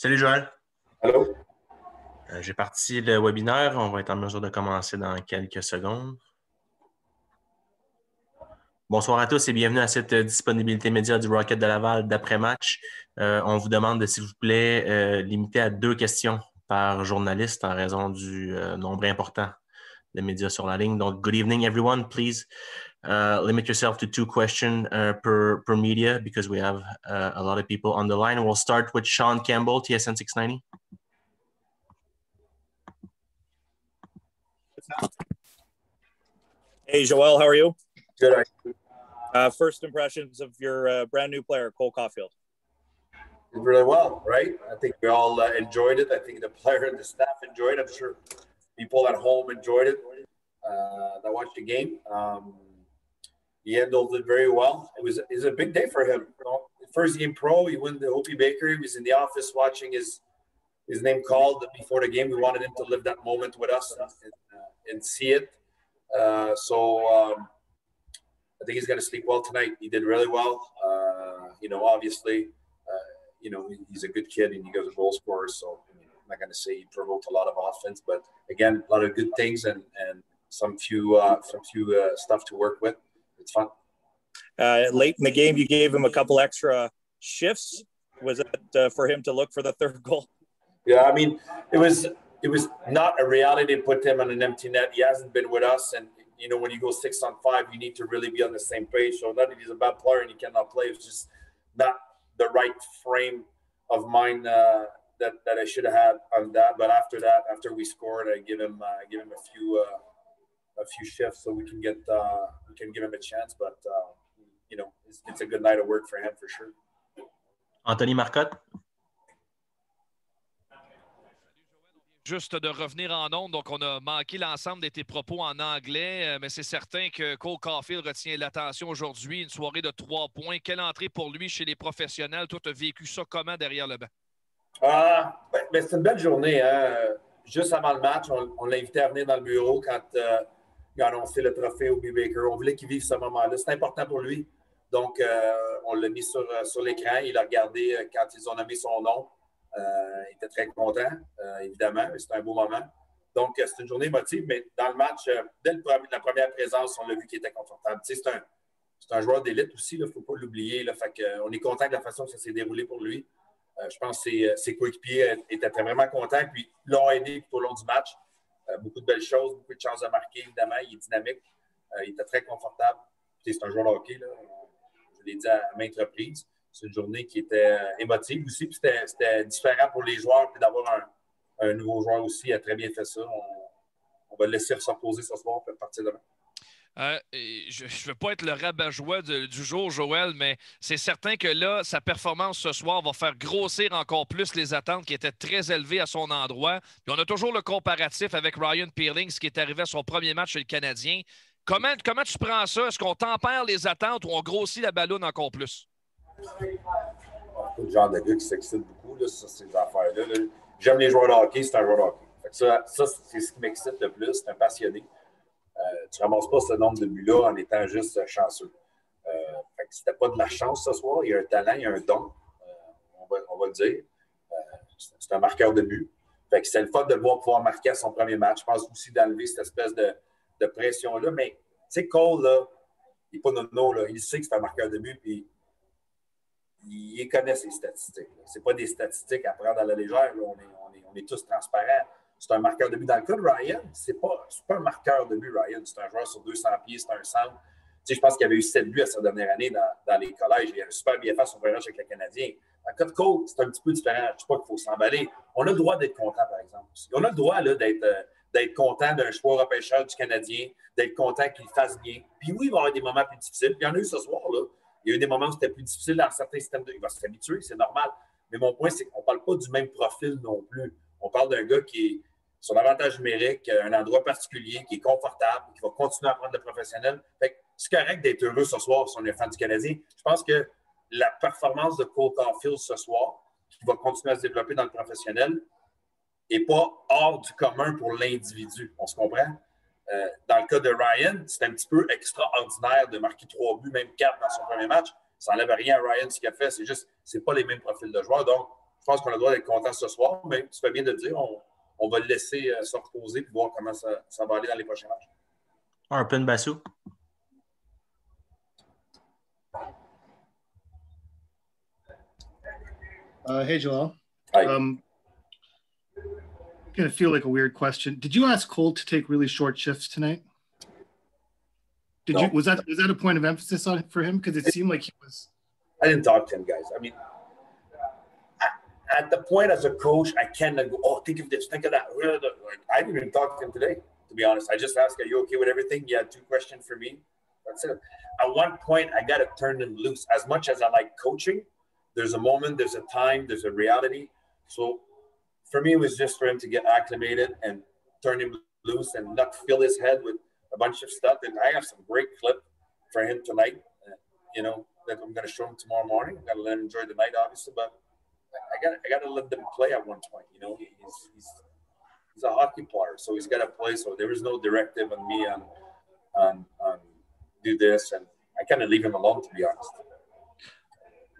Salut Joël. Allô? J'ai parti le webinaire. On va être en mesure de commencer dans quelques secondes. Bonsoir à tous et bienvenue à cette disponibilité média du Rocket de Laval d'après-match. On vous demande de, s'il vous plaît, limiter à 2 questions par journaliste en raison du nombre important de médias sur la ligne. Donc, good evening everyone. Please limit yourself to 2 questions per media because we have a lot of people on the line. We'll start with Sean Campbell, TSN 690. Hey, Joel, how are you? Good. First impressions of your brand new player, Cole Caufield. Did really well, right? I think we all enjoyed it. I think the player and the staff enjoyed it. I'm sure people at home enjoyed it that watched the game. He handled it very well. It was a big day for him. You know, first game pro, he won the Opie Baker. He was in the office watching his name called before the game. We wanted him to live that moment with us and see it. I think he's going to sleep well tonight. He did really well. Obviously, he's a good kid and he goes a goal scorer. So I'm not going to say he provoked a lot of offense, but again, a lot of good things and some few stuff to work with. It's fun. Late in the game, you gave him a couple extra shifts. Was it for him to look for the third goal? Yeah, I mean, it was not a reality to put him on an empty net. He hasn't been with us, and when you go 6-on-5, you need to really be on the same page. So not that he's a bad player and he cannot play, it's just not the right frame of mind that I should have had on that. But after we scored, I give him a few shifts so we can give him a chance. But it's a good night of work for him for sure. Anthony Marcotte. Juste de revenir en ondes, donc on a manqué l'ensemble de tes propos en anglais, mais c'est certain que Cole Caufield retient l'attention aujourd'hui. Une soirée de 3 points. Quelle entrée pour lui chez les professionnels? Toi, tu as vécu ça comment derrière le banc? C'est une belle journée. Hein? Juste avant le match, on l'a invité à venir dans le bureau quand il a annoncé le trophée au B-Baker. On voulait qu'il vive ce moment-là. C'est important pour lui. Donc, on l'a mis sur l'écran. Il a regardé quand ils ont nommé son nom. Il était très content, évidemment. C'était un beau moment. Donc, c'est une journée émotive, mais dans le match, dès la première présence, on l'a vu qu'il était confortable. Tu sais, c'est un joueur d'élite aussi, il ne faut pas l'oublier. Fait on est content de la façon que ça s'est déroulé pour lui. Je pense que ses coéquipiers étaient vraiment contents, puis l'ont aidé tout au long du match. Beaucoup de belles choses, beaucoup de chances de marquer, évidemment. Il est dynamique. Il était très confortable. Tu sais, c'est un joueur de hockey, là. Je l'ai dit à maintes reprises. C'est une journée qui était émotive aussi. Puis c'était différent pour les joueurs. Puis d'avoir un nouveau joueur aussi, il a très bien fait ça. On va le laisser se reposer ce soir pour partir demain. Je ne veux pas être le rabat-joie du jour, Joël, mais c'est certain que là, sa performance ce soir va faire grossir encore plus les attentes qui étaient très élevées à son endroit. Puis on a toujours le comparatif avec Ryan Peelings qui est arrivé à son premier match chez le Canadien. Comment tu prends ça? Est-ce qu'on tempère les attentes ou on grossit la balloune encore plus? C'est le genre de gars qui s'excite beaucoup, là, sur ces affaires-là. Là. J'aime les joueurs de hockey, c'est un joueur de hockey. Fait que ça, c'est ce qui m'excite le plus. C'est un passionné. Tu ne ramasses pas ce nombre de buts-là en étant juste chanceux. Fait que c'était pas de la chance ce soir. Il y a un talent, il y a un don. On va le dire. C'est un marqueur de but. Fait que c'est le fun de le voir pouvoir marquer à son premier match. Je pense aussi d'enlever cette espèce de pression-là. Mais, tu sais, Cole, là, il n'est pas nono, là. Il sait que c'est un marqueur de but, puis il connaît ses statistiques. Ce pas des statistiques à prendre à la légère. Là. On est tous transparents. C'est un marqueur de but. Dans le cas de Ryan, c'est pas un marqueur de but, Ryan. C'est un joueur sur 200 pieds, c'est un centre. Tu sais, je pense qu'il avait eu 7 buts à sa dernière année dans les collèges. Il a super bien fait son premier match avec le Canadien. Dans le cas de Cole, c'est un petit peu différent. Je ne sais pas qu'il faut s'emballer. On a le droit d'être content, par exemple. On a le droit là, d'être content d'un choix repêcheur du Canadien, d'être content qu'il fasse bien. Puis oui, il va y avoir des moments plus difficiles. Puis il y en a eu ce soir, là. Il y a eu des moments où c'était plus difficile dans certains systèmes. Il va s'habituer, c'est normal. Mais mon point, c'est qu'on ne parle pas du même profil non plus. On parle d'un gars qui est son avantage numérique, un endroit particulier, qui est confortable, qui va continuer à apprendre le professionnel. Fait que c'est correct d'être heureux ce soir si on est fan du Canadien. Je pense que la performance de Cole Caufield ce soir, qui va continuer à se développer dans le professionnel, n'est pas hors du commun pour l'individu. On se comprend? Dans le cas de Ryan, c'est un petit peu extraordinaire de marquer 3 buts, même 4 dans son premier match. Ça n'enlève rien à Ryan, ce qu'il a fait. C'est juste, c'est pas les mêmes profils de joueurs. Donc, je pense qu'on a le droit d'être content ce soir, mais tu fais bien de dire, on va le laisser se reposer et voir comment ça va aller dans les prochains matchs. Arpin Bassou. Hey, Joel. Hi. Gonna feel like a weird question. Did you ask Cole to take really short shifts tonight? No. Was that a point of emphasis for him? Because it seemed like he was. I didn't talk to him, guys. I mean, at the point as a coach, I cannot go, oh, think of this, think of that. Like, I didn't even talk to him today, to be honest. I just asked, are you okay with everything? He had 2 questions for me. That's it. At one point, I got to turn him loose. As much as I like coaching, there's a moment, there's a time, there's a reality. So for me, it was just for him to get acclimated and turn him loose and not fill his head with a bunch of stuff. And I have some great clip for him tonight, that I'm going to show him tomorrow morning. I'm going to let him enjoy the night, obviously, but I got to let them play at one point. He's a hockey player, so he's got to play. So there is no directive on me on do this, and I kind of leave him alone, to be honest.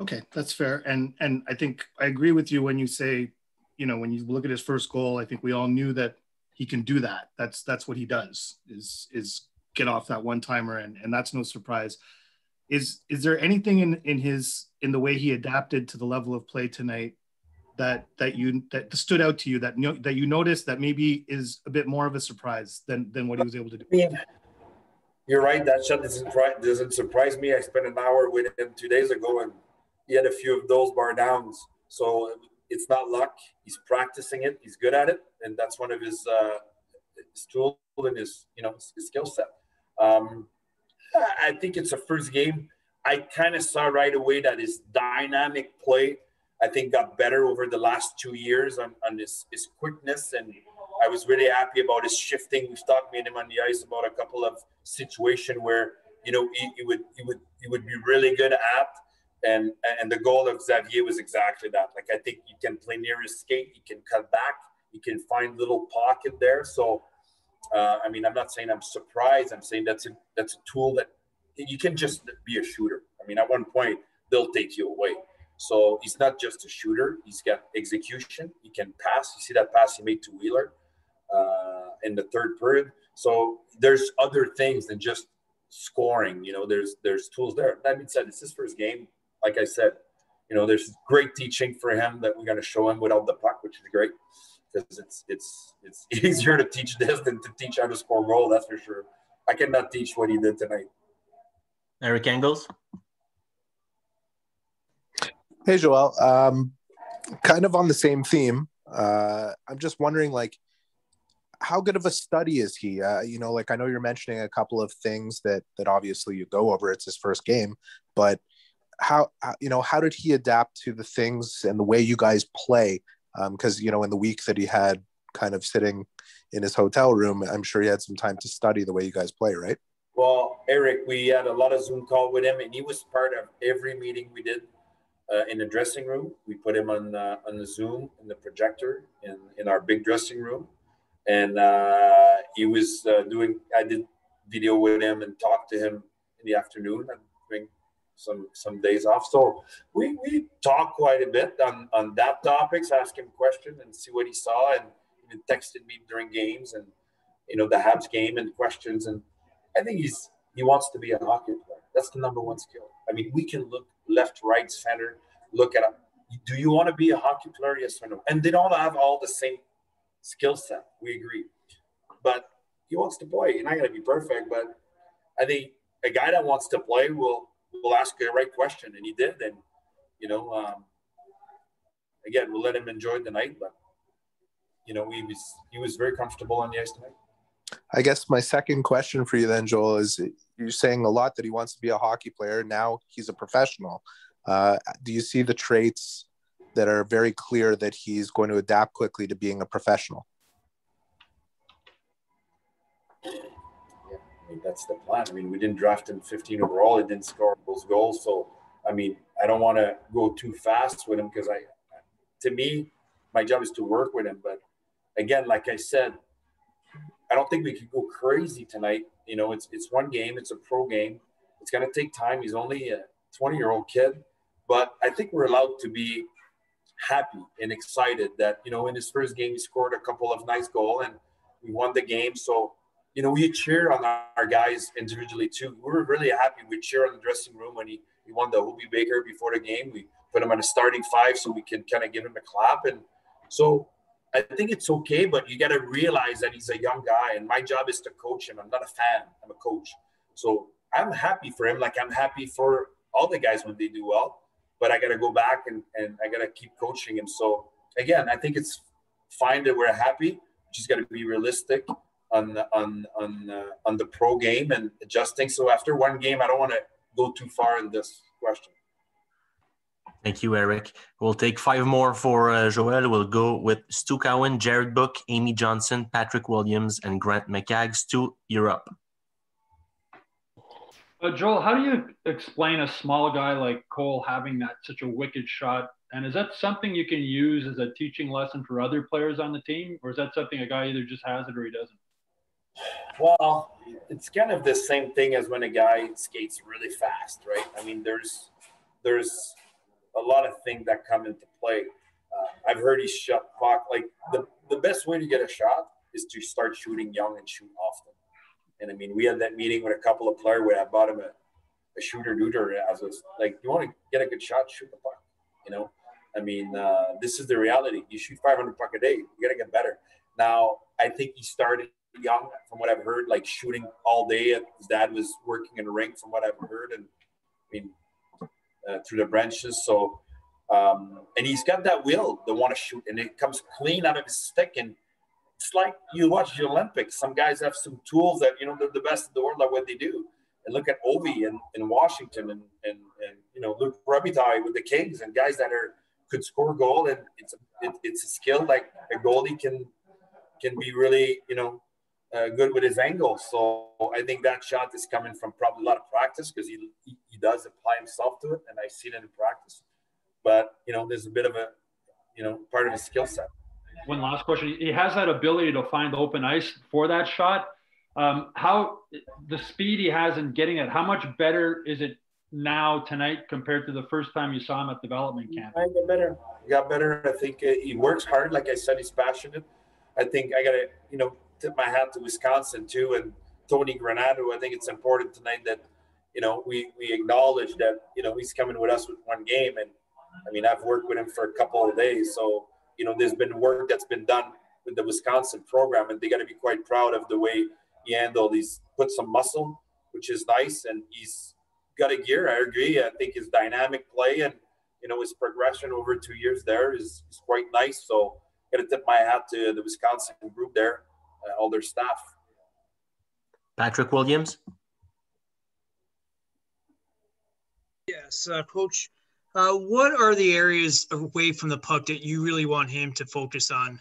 Okay, that's fair, and I think I agree with you when you say, when you look at his first goal, I think we all knew that he can do that. That's what he does is get off that one timer, and that's no surprise. Is there anything in the way he adapted to the level of play tonight that stood out to you that you noticed that maybe is a bit more of a surprise than what he was able to do? I mean, you're right. That shot doesn't surprise me. I spent an hour with him 2 days ago, and he had a few of those bar downs. So it's not luck. He's practicing it. He's good at it, and that's one of his tools and his skill set. I think it's a first game. I kind of saw right away that his dynamic play, I think, got better over the last 2 years on his quickness, and I was really happy about his shifting. We've talked with him on the ice about a couple of situations where he would be really good at, and the goal of Xavier was exactly that. Like, I think he can play near his skate, he can cut back, he can find little pocket there. So I mean, I'm not saying I'm surprised. I'm saying that's a tool that you can just be a shooter. I mean, at one point, they'll take you away. So he's not just a shooter. He's got execution. He can pass. You see that pass he made to Wheeler in the third period. So there's other things than just scoring. There's tools there. That being said, it's his first game. Like I said, there's great teaching for him that we're going to show him without the puck, which is great. Because it's easier to teach this than to teach how to score a goal, that's for sure. I cannot teach what he did tonight. Eric Engels. Hey, Joel. Kind of on the same theme. I'm just wondering, how good of a study is he? I know you're mentioning a couple of things that obviously you go over. It's his first game, but how did he adapt to the things and the way you guys play? Because, in the week that he had kind of sitting in his hotel room, I'm sure he had some time to study the way you guys play, right? Well, Eric, we had a lot of Zoom call with him, and he was part of every meeting we did in the dressing room. We put him on the Zoom, in the projector, in our big dressing room. And he was I did video with him and talked to him in the afternoon and during some days off. So we talked quite a bit on that topics, ask him questions and see what he saw, and even texted me during games and the Habs game and questions. And I think he wants to be a hockey player. That's the number one skill. I mean, we can look left, right, center, look at do you want to be a hockey player, yes or no? And they don't have all the same skill set. We agree, but he wants to play. You're not going to be perfect, but I think a guy that wants to play will ask the right question, and he did. And again, we'll let him enjoy the night, but he was very comfortable on the ice tonight. I guess my second question for you then, Joel, is you're saying a lot that he wants to be a hockey player. Now he's a professional. Do you see the traits that are very clear that he's going to adapt quickly to being a professional? Yeah, I mean, that's the plan. I mean, we didn't draft him 15 overall. He didn't score those goals. So, I mean, I don't want to go too fast with him because to me, my job is to work with him. But again, like I said, I don't think we could go crazy tonight. It's one game. It's a pro game. It's going to take time. He's only a 20-year-old kid. But I think we're allowed to be happy and excited that, you know, in his first game, he scored a couple of nice goals and we won the game. So, you know, we cheer on our guys individually too. We were really happy. We cheer on the dressing room when he won the Hobie Baker before the game. We put him on a starting five so we can kind of give him a clap. And so I think it's okay, but you got to realize that he's a young guy and my job is to coach him. I'm not a fan. I'm a coach. So I'm happy for him. Like I'm happy for all the guys when they do well, but I got to go back and I got to keep coaching him. So again, I think it's fine that we're happy. We just got to be realistic on the pro game and adjusting. So after one game, I don't want to go too far in this question. Thank you, Eric. We'll take 5 more for Joel. We'll go with Stu Cowan, Jared Book, Amy Johnson, Patrick Williams, and Grant McCagg. Stu, you're up. Joel, how do you explain a small guy like Cole having such a wicked shot? And is that something you can use as a teaching lesson for other players on the team? Or is that something a guy either just has it or he doesn't? Well, it's kind of the same thing as when a guy skates really fast, right? I mean, there's a lot of things that come into play. I've heard he shot puck. Like the best way to get a shot is to start shooting young and shoot often. And I mean, we had that meeting with a couple of players where I bought him a shooter as was like, you want to get a good shot, shoot the puck. You know, I mean, this is the reality. You shoot 500 puck a day, you got to get better. Now, I think he started young, from what I've heard, like shooting all day. His dad was working in a rink, from what I've heard, and I mean, through the branches. So, and he's got that will to want to shoot, and it comes clean out of his stick. And it's like you watch the Olympics. Some guys have some tools that, you know, they're the best in the world at what they do. And look at Ovi in Washington and you know, Luke Robitaille with the Kings and guys that could score a goal. And it's a skill like a goalie can be really, you know, good with his angle. So I think that shot is coming from probably a lot of practice because he does apply himself to it, and I've seen it in practice. But, you know, there's a bit of a, you know, part of his skill set. One last question. He has that ability to find open ice for that shot. How the speed he has in getting it, how much better is it now tonight compared to the first time you saw him at development camp? I got better. I think he works hard. Like I said, he's passionate. I think I got to, you know, tip my hat to Wisconsin too, and Tony Granato. I think it's important tonight that, you know, we acknowledge that, you know, he's coming with us with one game. And I mean, I've worked with him for a couple of days. So, you know, there's been work that's been done with the Wisconsin program, and they got to be quite proud of the way he handled. He's put some muscle, which is nice, and he's got a gear. I agree. I think his dynamic play and, you know, his progression over 2 years there is quite nice. So got to tip my hat to the Wisconsin group there, all their staff. Patrick Williams. Yes, Coach. What are the areas away from the puck that you really want him to focus on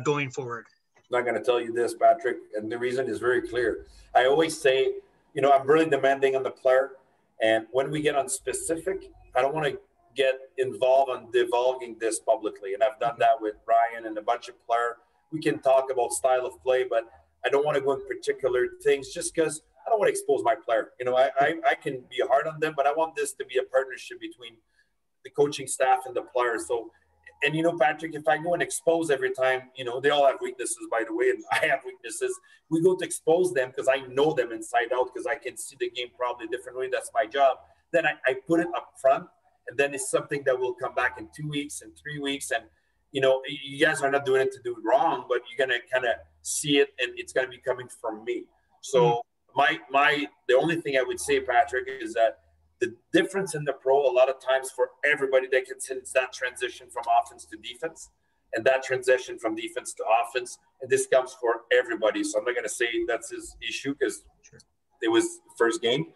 going forward? I'm not going to tell you this, Patrick, and the reason is very clear. I always say, you know, I'm really demanding on the player, and when we get on specific, I don't want to get involved on divulging this publicly, and I've done that with Ryan and a bunch of players. We can talk about style of play, but I don't want to go in particular things just because I don't want to expose my player. You know, I can be hard on them, but I want this to be a partnership between the coaching staff and the players. So, and, you know, Patrick, if I go and expose every time, you know, they all have weaknesses, by the way, and I have weaknesses. We go to expose them because I know them inside out because I can see the game probably a different way. That's my job. Then I put it up front, and then it's something that will come back in 2 weeks and 3 weeks. And, you know, you guys are not doing it to do it wrong, but you're going to kind of see it, and it's going to be coming from me. So the only thing I would say, Patrick, is that the difference in the pro, a lot of times for everybody that gets in, it's that transition from offense to defense and that transition from defense to offense. And this comes for everybody. So I'm not going to say that's his issue because it was first game.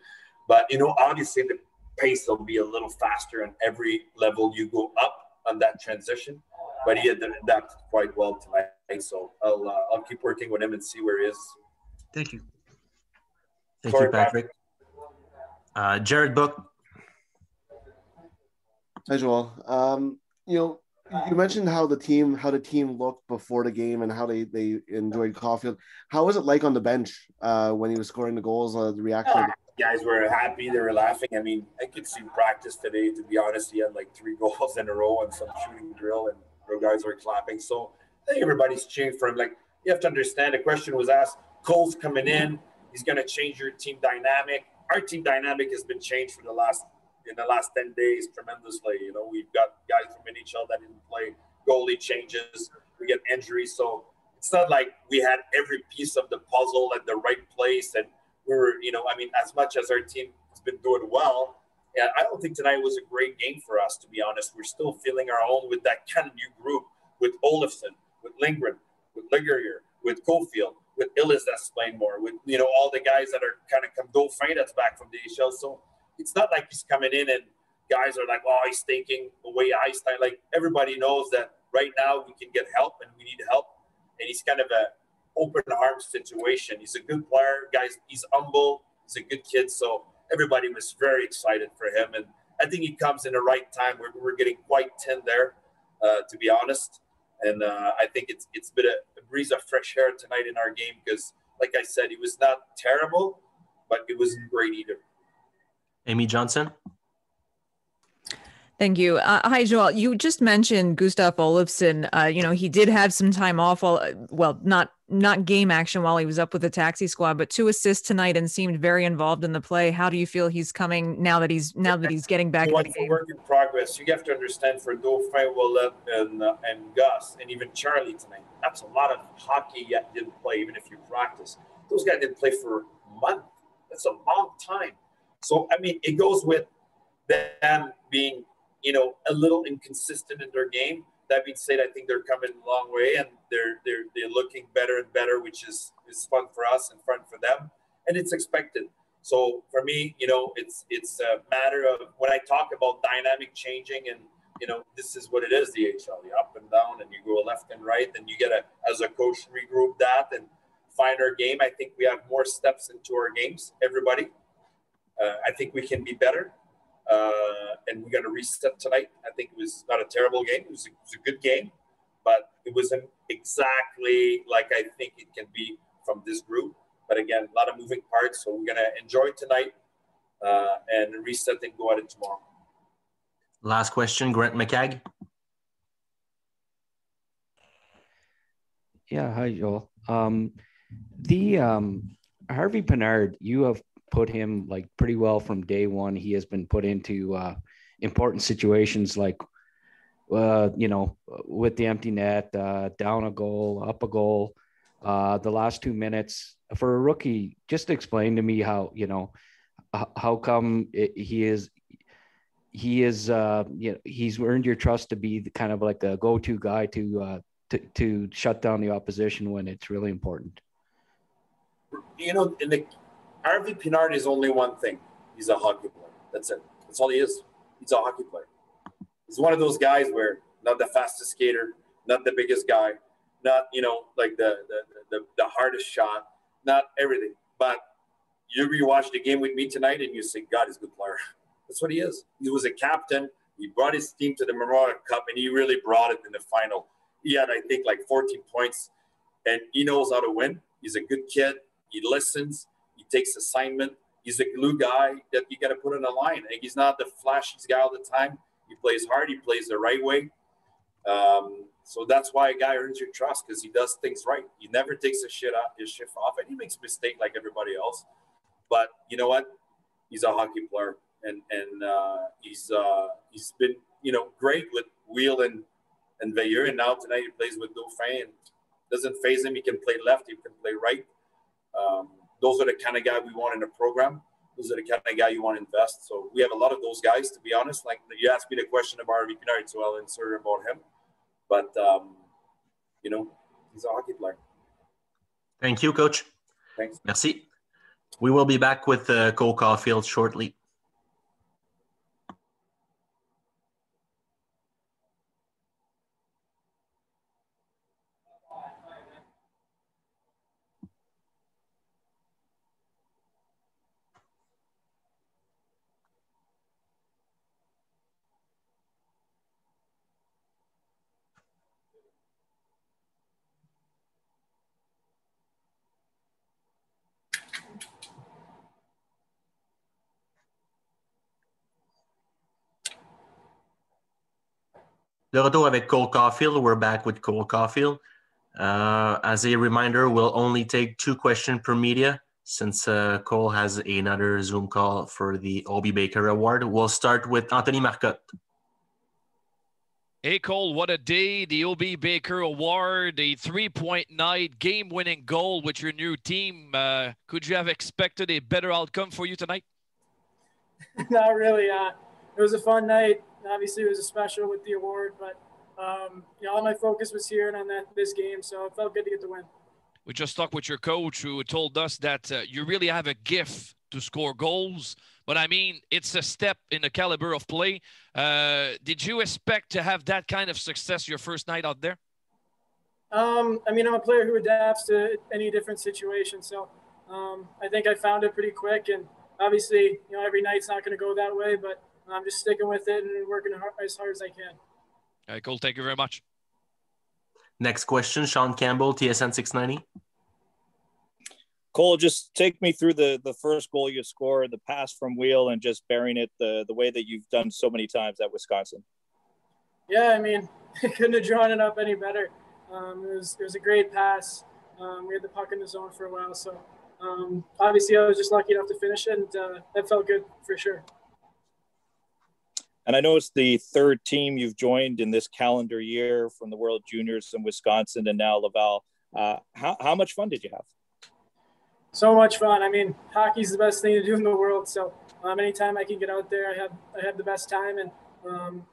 But, you know, obviously the pace will be a little faster on every level you go up on that transition. But he adapted quite well tonight. So I'll keep working with him and see where he is. Thank you. Thank you, Patrick. Jared Book. Hi, Joel. You know, you mentioned how the team looked before the game and how they enjoyed Caufield. How was it like on the bench when he was scoring the goals? The reaction of Guys were happy. They were laughing. I mean, I could see practice today, to be honest. He had like 3 goals in a row and some shooting drill, and the guys were clapping. So I think everybody's cheering for him. Like, you have to understand, the question was asked, Cole's coming in. He's going to change your team dynamic. Our team dynamic has been changed in the last 10 days tremendously. You know, we've got guys from NHL that didn't play, goalie changes, we get injuries. So it's not like we had every piece of the puzzle at the right place. And we were, I mean, as much as our team has been doing well, and I don't think tonight was a great game for us, to be honest. We're still feeling our own with that kind of new group, with Olofsson, with Lindgren, with Ligurier, with Caufield, with Illis that's playing more, with, all the guys that are kind of come Dauphin that's back from the AHL. So it's not like he's coming in and guys are like, oh, he's taking away ice time. Like, everybody knows that right now we can get help and we need help. And he's kind of a open arms situation. He's a good player, guys. He's humble. He's a good kid. So everybody was very excited for him. And I think he comes in the right time. We're getting quite thin there, to be honest. And I think it's been a breeze of fresh air tonight in our game because, like I said, he was not terrible, but it wasn't great either. Amy Johnson. Thank you. Hi, Joel. You just mentioned Gustav Olofsson. He did have some time off, not game action while he was up with the taxi squad, but 2 assists tonight and seemed very involved in the play. How do you feel he's coming now that he's getting back? It's a work in progress. You have to understand, for Dauphin, Willett, and Gus, and even Charlie tonight, that's a lot of hockey yet didn't play, even if you practice. Those guys didn't play for a month. That's a long time. So, I mean, it goes with them being a little inconsistent in their game. That being said, I think they're coming a long way, and they're looking better and better, which is fun for us and fun for them, and it's expected. So for me, it's a matter of, when I talk about dynamic changing, and this is what it is, the AHL. You up and down, and you go left and right, and you get as a coach, regroup that and find our game. I think we have more steps into our games. Everybody, I think we can be better. And we're going to reset tonight. I think it was not a terrible game. It was a good game, but it wasn't exactly like I think it can be from this group. But again, a lot of moving parts. So we're going to enjoy tonight and reset and go at it tomorrow. Last question, Grant McCagg. Yeah, hi, Joel. Harvey Pinard, you have put him like pretty well from day one. He has been put into important situations like, with the empty net, down a goal, up a goal, the last 2 minutes. For a rookie, just explain to me how come he's earned your trust to be the kind of like a go-to guy to shut down the opposition when it's really important. Harvey Pinard is only one thing. He's a hockey player. That's it. That's all he is. He's a hockey player. He's one of those guys where not the fastest skater, not the biggest guy, not like the hardest shot, not everything. But you rewatch the game with me tonight and you say, God, he's a good player. That's what he is. He was a captain. He brought his team to the Memorial Cup, and he really brought it in the final. He had, I think, like 14 points, and he knows how to win. He's a good kid. He listens. He takes assignment. He's a glue guy that you got to put in a line. And he's not the flashiest guy all the time. He plays hard. He plays the right way. So that's why a guy earns your trust, because he does things right. He never takes his shift off, and he makes a mistake like everybody else. But you know what? He's a hockey player, and he's been great with Wheel and Veilleux, and now tonight he plays with Dauphin, and doesn't phase him. He can play left. He can play right. Those are the kind of guy we want in the program. Those are the kind of guy you want to invest. So we have a lot of those guys, to be honest. Like, you asked me the question about Harvey Pinard, so I'll insert about him. But, he's a hockey player. Thank you, Coach. Thanks. Merci. We will be back with Cole Caufield shortly. De retour avec Cole Caufield. We're back with Cole Caufield. As a reminder, we'll only take 2 questions per media since Cole has another Zoom call for the Obi Baker Award. We'll start with Anthony Marcotte. Hey, Cole, what a day. The O.B. Baker Award, a 3-point night, game-winning goal with your new team. Could you have expected a better outcome for you tonight? Not really. It was a fun night. Obviously, it was a special with the award, but all my focus was here and on this game, so it felt good to get the win. We just talked with your coach who told us that you really have a gift to score goals. But I mean, it's a step in the caliber of play. Did you expect to have that kind of success your first night out there? I'm a player who adapts to any different situation. So I think I found it pretty quick. And obviously, every night's not going to go that way, but I'm just sticking with it and working as hard as I can. All right, Cole, thank you very much. Next question, Sean Campbell, TSN 690. Cole, just take me through the first goal you scored, the pass from Wheel, and just burying it the way that you've done so many times at Wisconsin. Yeah, I couldn't have drawn it up any better. It was a great pass. We had the puck in the zone for a while, so obviously I was just lucky enough to finish it, and that felt good for sure. And I know it's the third team you've joined in this calendar year from the World Juniors in Wisconsin and now Laval. How much fun did you have? So much fun. Hockey's the best thing to do in the world. So anytime I can get out there, I have the best time, and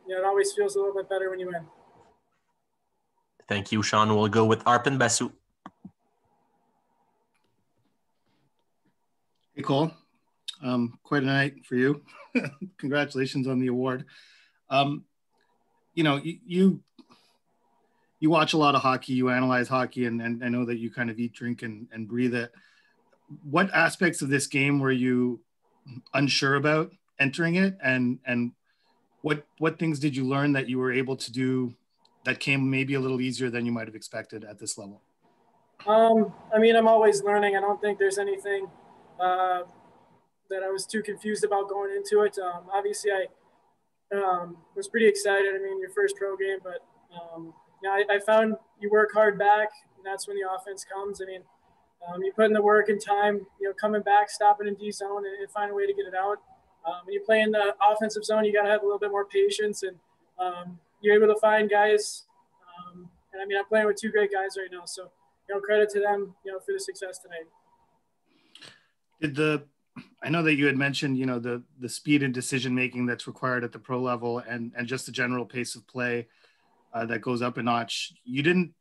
it always feels a little bit better when you win. Thank you, Sean. We'll go with Arpin Basu. Hey, Cole. Quite a night for you. Congratulations on the award. You watch a lot of hockey, you analyze hockey, and I know that you kind of eat, drink, and breathe it. What aspects of this game were you unsure about entering it, and what things did you learn that you were able to do that came maybe a little easier than you might have expected at this level? I'm always learning. I don't think there's anything that I was too confused about going into it. Obviously, I was pretty excited. Your first pro game, but I found you work hard back, and that's when the offense comes. You put in the work and time, coming back, stopping in D zone, and find a way to get it out. When you play in the offensive zone, you got to have a little bit more patience, and you're able to find guys. I'm playing with 2 great guys right now, so credit to them, for the success tonight. I know that you had mentioned, the speed and decision making that's required at the pro level, and just the general pace of play that goes up a notch. You didn't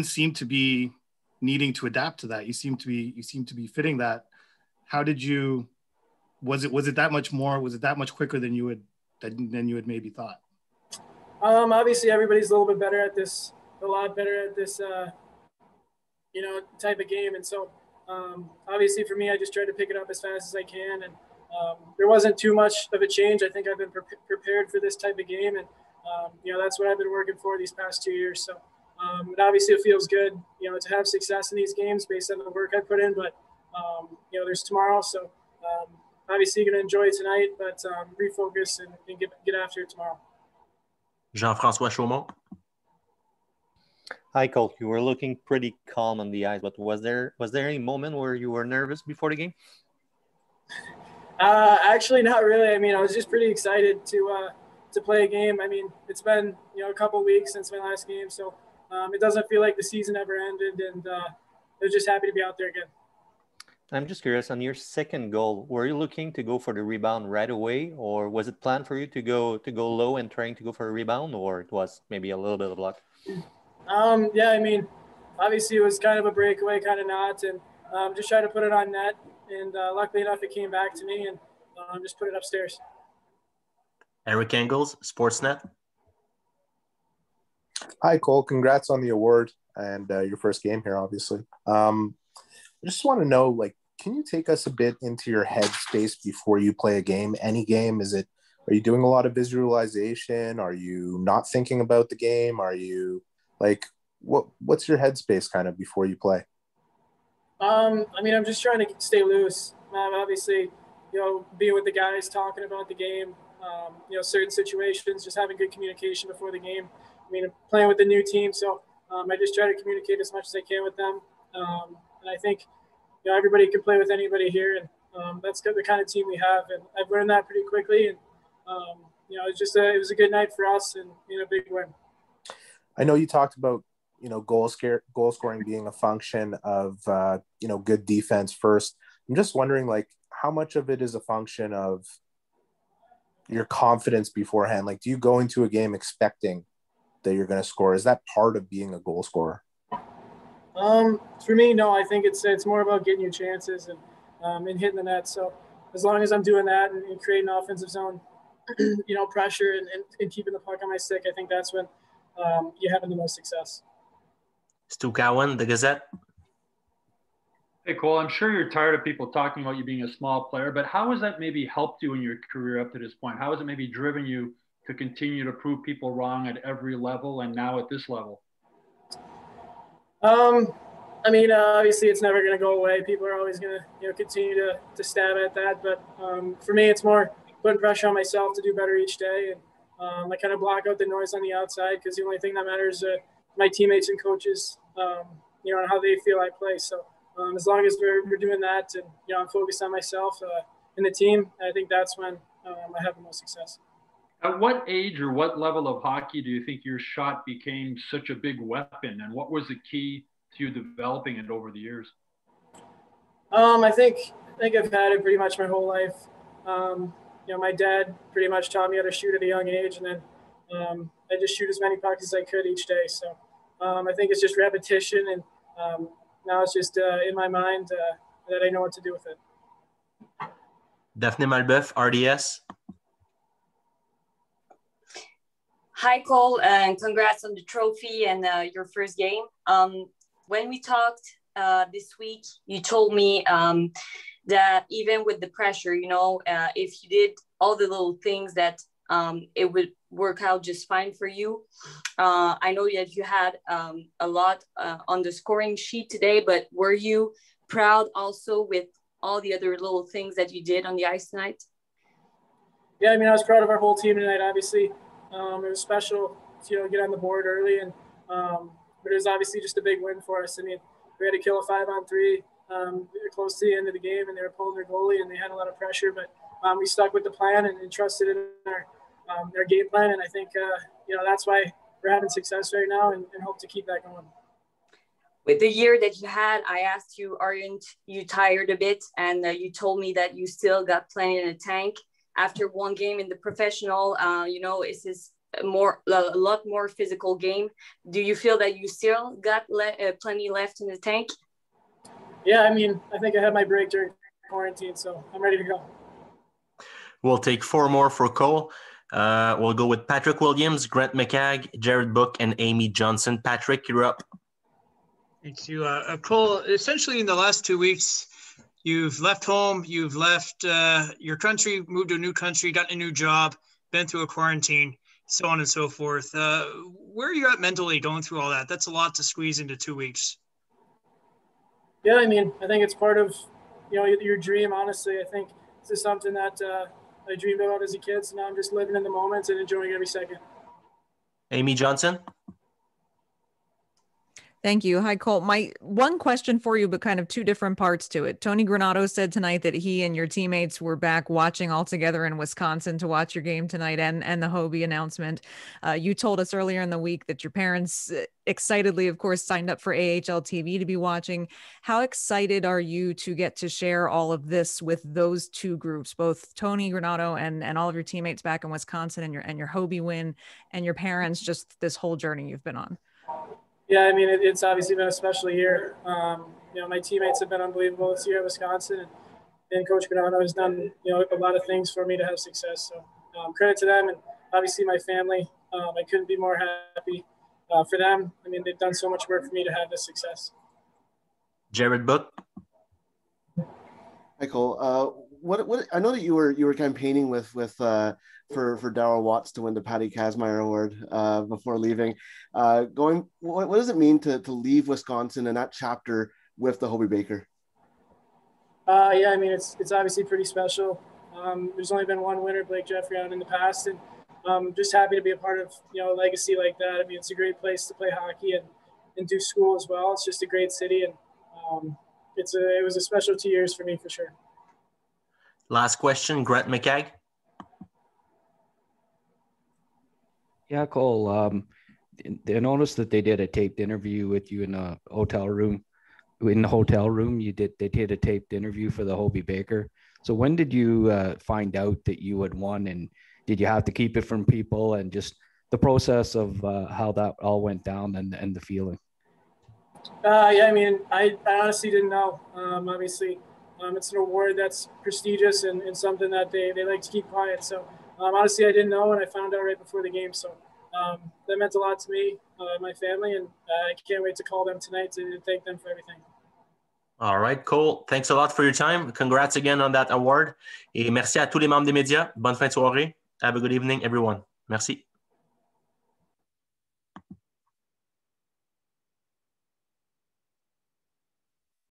seem to be needing to adapt to that. You seem to be fitting that. How did you? Was it that much more? Was it that much quicker than you had maybe thought? Obviously, everybody's a little bit better at this, a lot better at this, type of game, and so. Obviously for me, I just tried to pick it up as fast as I can, and there wasn't too much of a change. I think I've been prepared for this type of game, and that's what I've been working for these past 2 years. So obviously it feels good, to have success in these games based on the work I put in, but there's tomorrow, so obviously going to enjoy it tonight, but refocus and get after it tomorrow. Jean-François Chaumont. Hi, Cole. You were looking pretty calm on the ice, but was there any moment where you were nervous before the game? Actually, not really. I was just pretty excited to play a game. It's been a couple of weeks since my last game, so it doesn't feel like the season ever ended, and I was just happy to be out there again. I'm just curious, on your second goal, were you looking to go for the rebound right away, or was it planned for you to go low and trying to go for a rebound, or it was maybe a little bit of luck? Obviously it was kind of a breakaway, kind of not, and just tried to put it on net, and luckily enough it came back to me, and just put it upstairs. Eric Engels, Sportsnet. Hi, Cole. Congrats on the award and your first game here, obviously. I just want to know, can you take us a bit into your headspace before you play a game? Any game? Are you doing a lot of visualization? Are you not thinking about the game? Are you what's your headspace kind of before you play? I'm just trying to stay loose. Obviously, being with the guys, talking about the game, certain situations, just having good communication before the game. I mean, I'm playing with the new team, so I just try to communicate as much as I can with them. And I think, everybody can play with anybody here, and that's the kind of team we have. And I've learned that pretty quickly. And, it was a good night for us and, a big win. I know you talked about, goal scoring being a function of, good defense first. I'm just wondering, how much of it is a function of your confidence beforehand? Do you go into a game expecting that you're going to score? Is that part of being a goal scorer? For me, no. I think it's more about getting your chances and hitting the net. So as long as I'm doing that and creating offensive zone, pressure and keeping the puck on my stick, I think that's when you're having the most success. Stu Cowan, The Gazette. Hey, Cole, I'm sure you're tired of people talking about you being a small player, but how has that maybe helped you in your career up to this point? How has it maybe driven you to continue to prove people wrong at every level and now at this level? Obviously it's never going to go away. People are always going to, continue to stab at that. But for me, it's more putting pressure on myself to do better each day. And I kind of block out the noise on the outside because the only thing that matters is my teammates and coaches, and how they feel I play. So as long as we're doing that and, I'm focused on myself and the team, I think that's when I have the most success. At what age or what level of hockey do you think your shot became such a big weapon? And what was the key to you developing it over the years? I think I've had it pretty much my whole life. My dad pretty much taught me how to shoot at a young age, and then I just shoot as many pucks as I could each day. So I think it's just repetition, and now it's just in my mind that I know what to do with it. Daphne Malbeuf, RDS. Hi, Cole, and congrats on the trophy and your first game. When we talked this week, you told me that even with the pressure, if you did all the little things that it would work out just fine for you. I know that you had a lot on the scoring sheet today, but were you proud also with all the other little things that you did on the ice tonight? Yeah, I was proud of our whole team tonight, obviously. It was special to get on the board early, and but it was obviously just a big win for us. We had to kill a 5-on-3 close to the end of the game, and they were pulling their goalie, and they had a lot of pressure. But we stuck with the plan and trusted in our game plan, and I think that's why we're having success right now, and hope to keep that going. With the year that you had, I asked you, aren't you tired a bit? And you told me that you still got plenty in the tank. After one game in the professional, it's this a lot more physical game. Do you feel that you still got plenty left in the tank? Yeah, I think I had my break during quarantine, so I'm ready to go. We'll take 4 more for Cole. We'll go with Patrick Williams, Grant McCagg, Jared Book, and Amy Johnson. Patrick, you're up. Thank you. Cole, essentially in the last 2 weeks, you've left home, you've left your country, moved to a new country, gotten a new job, been through a quarantine, so on and so forth. Where are you at mentally going through all that? That's a lot to squeeze into 2 weeks. Yeah, I think it's part of, your dream, honestly. I think this is something that I dreamed about as a kid, so now I'm just living in the moment and enjoying every second. Amy Johnson. Thank you. Hi, Cole. My one question for you, but kind of 2 different parts to it. Tony Granato said tonight that he and your teammates were back watching all together in Wisconsin to watch your game tonight and the Hobie announcement. You told us earlier in the week that your parents excitedly, of course, signed up for AHL TV to be watching. How excited are you to get to share all of this with those 2 groups, both Tony Granato and all of your teammates back in Wisconsin and your Hobie win and your parents, just this whole journey you've been on? Yeah, it's obviously been a special year. My teammates have been unbelievable this year at Wisconsin, and Coach Granato has done, a lot of things for me to have success. So credit to them, and obviously my family. I couldn't be more happy for them. They've done so much work for me to have this success. Jared Book. Hi, Cole. What I know that you were campaigning for Darryl Watts to win the Patty Kazmaier Award before leaving. What does it mean to leave Wisconsin and that chapter with the Hobie Baker? Yeah, it's obviously pretty special. There's only been one winner, Blake Jeffrey, out in the past, and just happy to be a part of a legacy like that. I mean, it's a great place to play hockey and do school as well. It's just a great city, and it was a special 2 years for me for sure. Last question, Grant McCagg. Yeah, Cole. I noticed that they did a taped interview with you in a hotel room. In the hotel room, they did a taped interview for the Hobey Baker. So when did you find out that you had won, and did you have to keep it from people, and just the process of how that all went down and the feeling? Yeah, I mean, I honestly didn't know. Obviously, it's an award that's prestigious and something that they like to keep quiet. So honestly, I didn't know, and I found out right before the game. So that meant a lot to me, my family, and I can't wait to call them tonight to thank them for everything. All right, Cole. Thanks a lot for your time. Congrats again on that award. Et merci à tous les membres des médias. Bonne fin de soirée. Have a good evening, everyone. Merci.